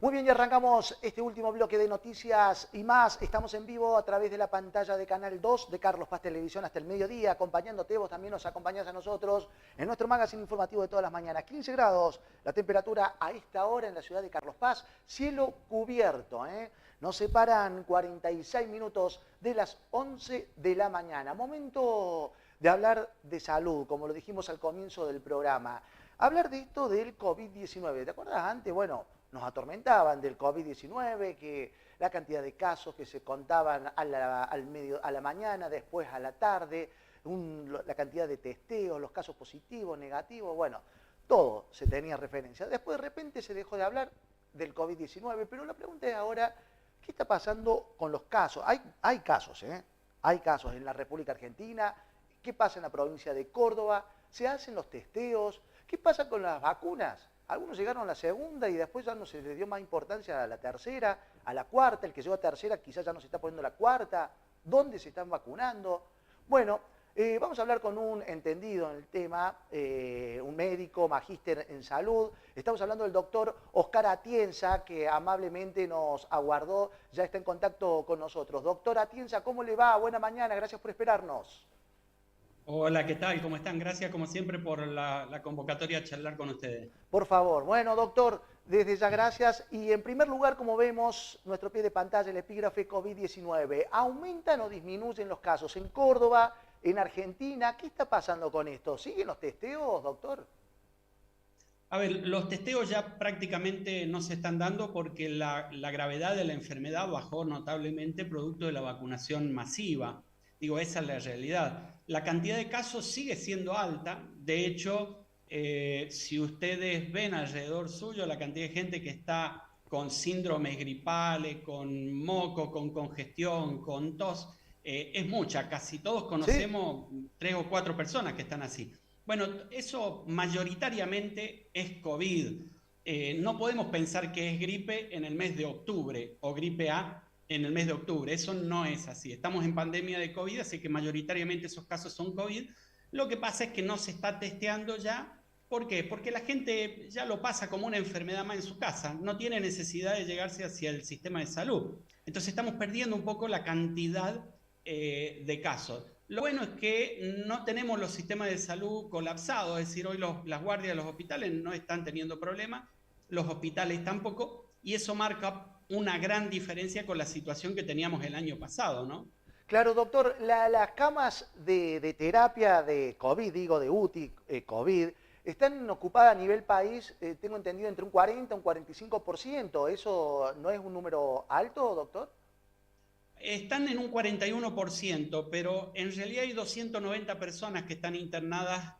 Muy bien, y arrancamos este último bloque de noticias y más. Estamos en vivo a través de la pantalla de Canal 2 de Carlos Paz Televisión hasta el mediodía, acompañándote. Vos también nos acompañás a nosotros en nuestro magazine informativo de todas las mañanas. 15 grados la temperatura a esta hora en la ciudad de Carlos Paz. Cielo cubierto, ¿eh? Nos separan 46 minutos de las 11 de la mañana. Momento de hablar de salud, como lo dijimos al comienzo del programa. Hablar de esto del COVID-19. ¿Te acuerdas antes? Bueno, nos atormentaban del COVID-19, que la cantidad de casos que se contaban a la mañana, después a la tarde, la cantidad de testeos, los casos positivos, negativos, bueno, todo se tenía referencia. Después de repente se dejó de hablar del COVID-19, pero la pregunta es ahora, ¿qué está pasando con los casos? Hay casos, ¿eh? Hay casos en la República Argentina. ¿Qué pasa en la provincia de Córdoba? ¿Se hacen los testeos? ¿Qué pasa con las vacunas? Algunos llegaron a la segunda y después ya no se les dio más importancia a la tercera, a la cuarta. El que llegó a tercera quizás ya no se está poniendo la cuarta. ¿Dónde se están vacunando? Bueno, vamos a hablar con un entendido en el tema, un médico, magíster en salud. Estamos hablando del doctor Oscar Atienza, que amablemente nos aguardó, ya está en contacto con nosotros. Doctor Atienza, ¿cómo le va? Buena mañana, gracias por esperarnos. Hola, ¿qué tal? ¿Cómo están? Gracias como siempre por la convocatoria a charlar con ustedes. Por favor. Bueno, doctor, desde ya gracias. Y en primer lugar, como vemos, nuestro pie de pantalla, el epígrafe COVID-19. ¿Aumentan o disminuyen los casos en Córdoba, en Argentina? ¿Qué está pasando con esto? ¿Siguen los testeos, doctor? A ver, los testeos ya prácticamente no se están dando porque la gravedad de la enfermedad bajó notablemente producto de la vacunación masiva. Digo, esa es la realidad. La cantidad de casos sigue siendo alta. De hecho, si ustedes ven alrededor suyo la cantidad de gente que está con síndromes gripales, con moco, con congestión, con tos, es mucha. Casi todos ¿Sí? conocemos 3 o 4 personas que están así. Bueno, eso mayoritariamente es COVID. No podemos pensar que es gripe en el mes de octubre o gripe A en el mes de octubre. Eso no es así. Estamos en pandemia de COVID, así que mayoritariamente esos casos son COVID. Lo que pasa es que no se está testeando ya. ¿Por qué? Porque la gente ya lo pasa como una enfermedad más en su casa. No tiene necesidad de llegarse hacia el sistema de salud. Entonces estamos perdiendo un poco la cantidad de casos. Lo bueno es que no tenemos los sistemas de salud colapsados, es decir, hoy las guardias de los hospitales no están teniendo problemas, los hospitales tampoco, y eso marca una gran diferencia con la situación que teníamos el año pasado, ¿no? Claro, doctor, las camas de terapia de COVID, digo, de UTI COVID, están ocupadas a nivel país, tengo entendido, entre un 40 y un 45%. ¿Eso no es un número alto, doctor? Están en un 41%, pero en realidad hay 290 personas que están internadas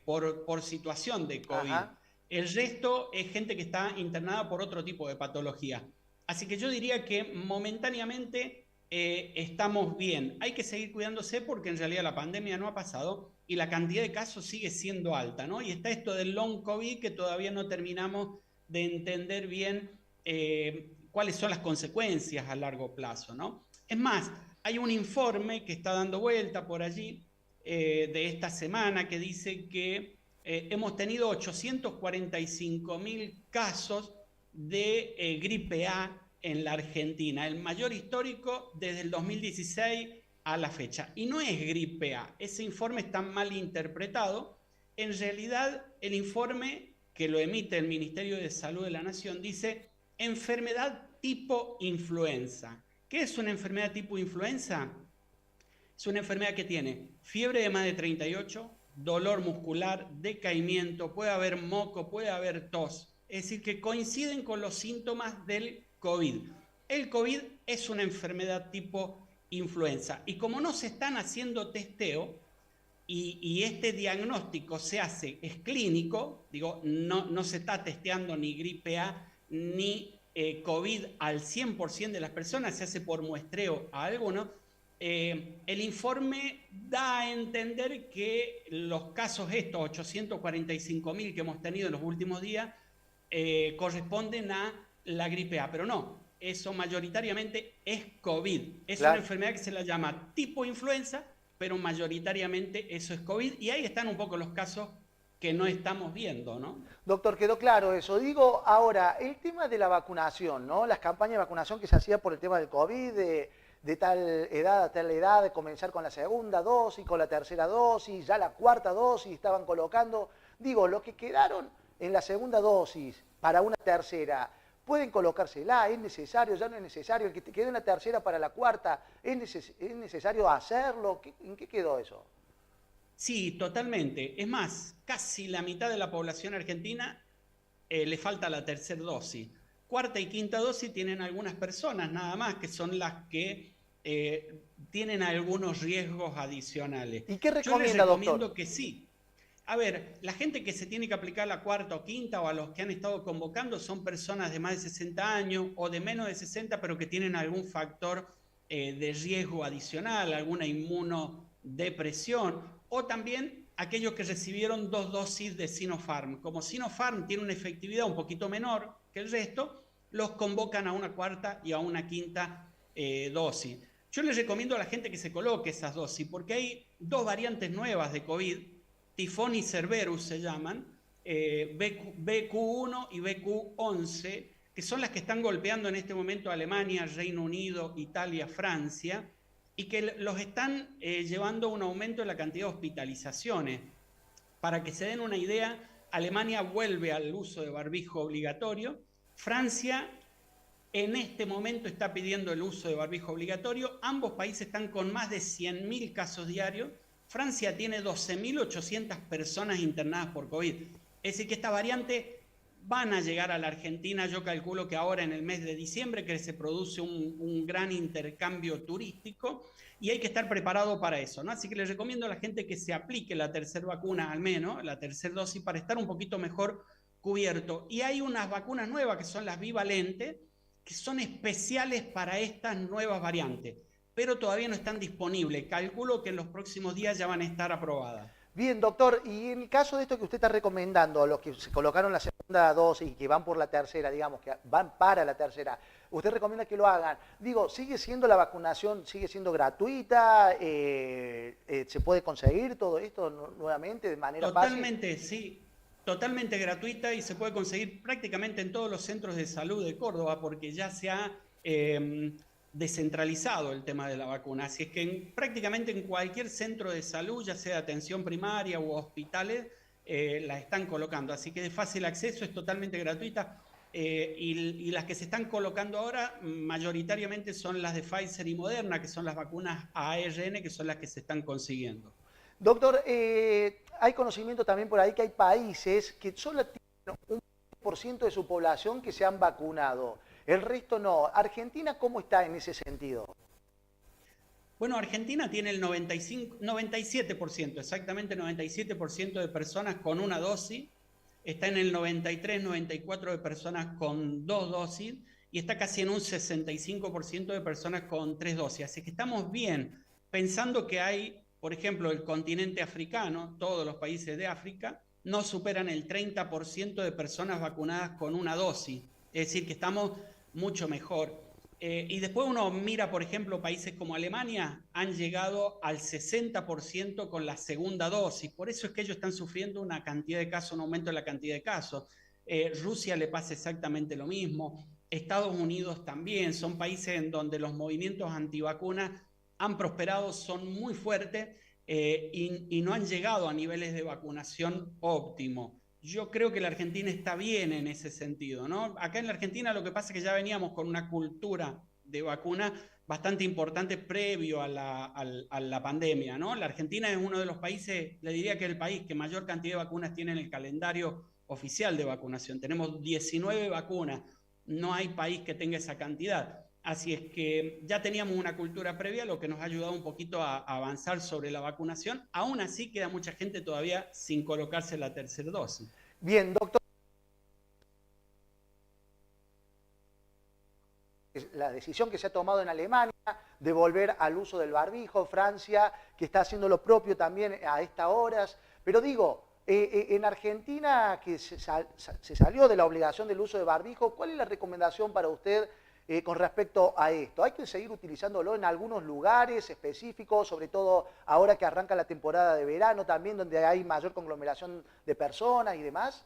por situación de COVID. Ajá. El resto es gente que está internada por otro tipo de patología. Así que yo diría que momentáneamente estamos bien. Hay que seguir cuidándose porque en realidad la pandemia no ha pasado y la cantidad de casos sigue siendo alta, ¿no? Y está esto del long COVID que todavía no terminamos de entender bien cuáles son las consecuencias a largo plazo, ¿no? Es más, hay un informe que está dando vuelta por allí de esta semana que dice que hemos tenido 845.000 casos de gripe A en la Argentina, el mayor histórico desde el 2016 a la fecha. Y no es gripe A, ese informe está mal interpretado. En realidad, el informe que lo emite el Ministerio de Salud de la Nación dice enfermedad tipo influenza. ¿Qué es una enfermedad tipo influenza? Es una enfermedad que tiene fiebre de más de 38, dolor muscular, decaimiento, puede haber moco, puede haber tos. Es decir, que coinciden con los síntomas del COVID. El COVID es una enfermedad tipo influenza. Y como no se están haciendo testeo, y este diagnóstico se hace, es clínico, digo, no se está testeando ni gripe A ni COVID al 100% de las personas, se hace por muestreo a algunos. El informe da a entender que los casos estos, 845.000 que hemos tenido en los últimos días, corresponden a la gripe A, pero no, eso mayoritariamente es COVID. Es una Claro. enfermedad que se la llama tipo influenza, pero mayoritariamente eso es COVID y ahí están un poco los casos que no estamos viendo, ¿no? Doctor, quedó claro eso. Digo, ahora, el tema de la vacunación, ¿no? Las campañas de vacunación que se hacía por el tema del COVID, de tal edad a tal edad, de comenzar con la segunda dosis, con la tercera dosis, ya la cuarta dosis estaban colocando. Digo, los que quedaron en la segunda dosis para una tercera, ¿pueden colocársela? ¿Es necesario? ¿Ya no es necesario? El que te quedó en la tercera para la cuarta, ¿es necesario hacerlo? ¿En qué quedó eso? Sí, totalmente. Es más, casi la mitad de la población argentina le falta la tercera dosis. Cuarta y quinta dosis tienen algunas personas nada más, que son las que tienen algunos riesgos adicionales. ¿Y qué Yo les recomienda, doctor? recomiendo que sí. A ver, la gente que se tiene que aplicar la cuarta o quinta o a los que han estado convocando son personas de más de 60 años o de menos de 60, pero que tienen algún factor de riesgo adicional, alguna inmunodepresión, o también aquellos que recibieron 2 dosis de Sinopharm. Como Sinopharm tiene una efectividad un poquito menor que el resto, los convocan a una cuarta y a una quinta dosis. Yo les recomiendo a la gente que se coloque esas dosis, porque hay 2 variantes nuevas de COVID, Tifón y Cerberus se llaman, BQ1 y BQ11, que son las que están golpeando en este momento a Alemania, Reino Unido, Italia, Francia, y que los están llevando a un aumento en la cantidad de hospitalizaciones. Para que se den una idea, Alemania vuelve al uso de barbijo obligatorio, Francia en este momento está pidiendo el uso de barbijo obligatorio, ambos países están con más de 100.000 casos diarios, Francia tiene 12.800 personas internadas por COVID. Es decir, que esta variante van a llegar a la Argentina. Yo calculo que ahora en el mes de diciembre, que se produce un gran intercambio turístico y hay que estar preparado para eso, ¿no? Así que les recomiendo a la gente que se aplique la tercera vacuna, al menos, la tercera dosis, para estar un poquito mejor cubierto. Y hay unas vacunas nuevas que son las bivalentes, que son especiales para estas nuevas variantes, pero todavía no están disponibles. Calculo que en los próximos días ya van a estar aprobadas. Bien, doctor, y en el caso de esto que usted está recomendando, a los que se colocaron la segunda dosis y que van por la tercera, digamos, que van para la tercera, ¿usted recomienda que lo hagan? Digo, ¿sigue siendo la vacunación, sigue siendo gratuita? ¿Se puede conseguir todo esto nuevamente de manera fácil? Totalmente, sí. Totalmente gratuita y se puede conseguir prácticamente en todos los centros de salud de Córdoba porque ya se ha descentralizado el tema de la vacuna. Así es que prácticamente en cualquier centro de salud, ya sea atención primaria u hospitales, la están colocando. Así que de fácil acceso, es totalmente gratuita. Y las que se están colocando ahora mayoritariamente son las de Pfizer y Moderna, que son las vacunas ARN, que son las que se están consiguiendo. Doctor, hay conocimiento también por ahí que hay países que solo tienen un por ciento de su población que se han vacunado. El resto no. ¿Argentina cómo está en ese sentido? Bueno, Argentina tiene el 95, 97%, exactamente 97% de personas con una dosis, está en el 93, 94% de personas con 2 dosis y está casi en un 65% de personas con 3 dosis. Así que estamos bien, pensando que hay, por ejemplo, el continente africano, todos los países de África, no superan el 30% de personas vacunadas con una dosis. Es decir, que estamos mucho mejor. Y después uno mira, por ejemplo, países como Alemania han llegado al 60% con la segunda dosis. Por eso es que ellos están sufriendo una cantidad de casos, un aumento en la cantidad de casos. Rusia le pasa exactamente lo mismo. Estados Unidos también. Son países en donde los movimientos antivacunas han prosperado, son muy fuertes y no han llegado a niveles de vacunación óptimo. Yo creo que la Argentina está bien en ese sentido, ¿no? Acá en la Argentina lo que pasa es que ya veníamos con una cultura de vacuna bastante importante previo a la pandemia, ¿no? La Argentina es uno de los países, le diría que el país que mayor cantidad de vacunas tiene en el calendario oficial de vacunación. Tenemos 19 vacunas, no hay país que tenga esa cantidad. Así es que ya teníamos una cultura previa, lo que nos ha ayudado un poquito a avanzar sobre la vacunación. Aún así queda mucha gente todavía sin colocarse la tercera dosis. Bien, doctor. La decisión que se ha tomado en Alemania de volver al uso del barbijo, Francia, que está haciendo lo propio también a estas horas. Pero digo, en Argentina, que se salió de la obligación del uso de barbijo, ¿cuál es la recomendación para usted con respecto a esto. ¿Hay que seguir utilizándolo en algunos lugares específicos, sobre todo ahora que arranca la temporada de verano también, donde hay mayor conglomeración de personas y demás?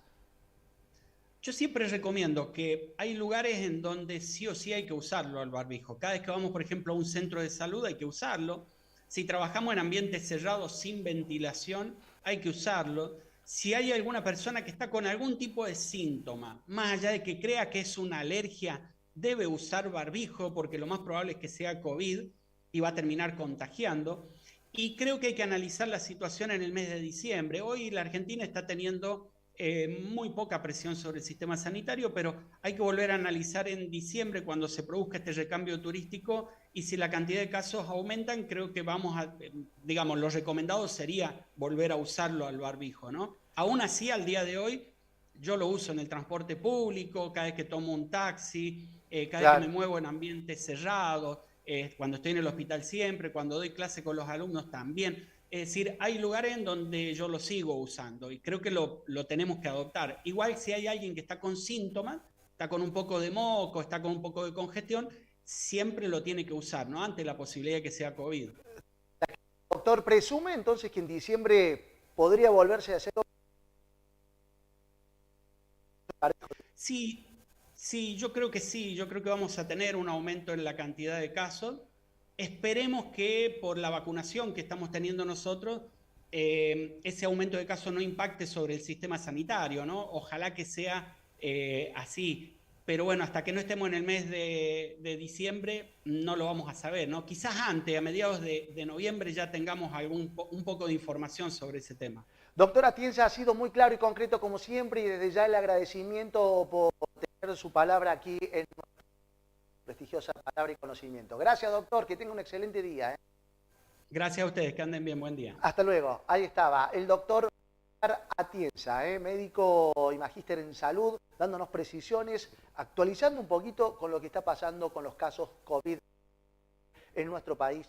Yo siempre recomiendo que hay lugares en donde sí o sí hay que usarlo al barbijo. Cada vez que vamos, por ejemplo, a un centro de salud hay que usarlo. Si trabajamos en ambientes cerrados sin ventilación, hay que usarlo. Si hay alguna persona que está con algún tipo de síntoma, más allá de que crea que es una alergia, debe usar barbijo porque lo más probable es que sea COVID y va a terminar contagiando. Y creo que hay que analizar la situación en el mes de diciembre. Hoy la Argentina está teniendo muy poca presión sobre el sistema sanitario, pero hay que volver a analizar en diciembre cuando se produzca este recambio turístico y si la cantidad de casos aumentan, creo que vamos a, digamos, lo recomendado sería volver a usarlo al barbijo, ¿no? Aún así, al día de hoy, yo lo uso en el transporte público, cada vez que tomo un taxi, cada vez que me Claro. muevo en ambientes cerrados, cuando estoy en el hospital siempre, cuando doy clase con los alumnos también. Es decir, hay lugares en donde yo lo sigo usando y creo que lo tenemos que adoptar. Igual si hay alguien que está con síntomas, está con un poco de moco, está con un poco de congestión, siempre lo tiene que usar, ¿no? Ante la posibilidad de que sea COVID. Doctor, ¿presume entonces que en diciembre podría volverse a hacer otro? Sí, sí, yo creo que sí, yo creo que vamos a tener un aumento en la cantidad de casos. Esperemos que por la vacunación que estamos teniendo nosotros, ese aumento de casos no impacte sobre el sistema sanitario, ¿no? Ojalá que sea así. Pero bueno, hasta que no estemos en el mes de diciembre, no lo vamos a saber, ¿no? Quizás antes, a mediados de noviembre, ya tengamos un poco de información sobre ese tema. Doctor Atienza, ha sido muy claro y concreto como siempre y desde ya el agradecimiento por tener su palabra aquí en nuestra prestigiosa palabra y conocimiento. Gracias, doctor, que tenga un excelente día. Gracias a ustedes, que anden bien, buen día. Hasta luego. Ahí estaba el doctor Atienza, médico y magíster en salud, dándonos precisiones, actualizando un poquito con lo que está pasando con los casos COVID en nuestro país.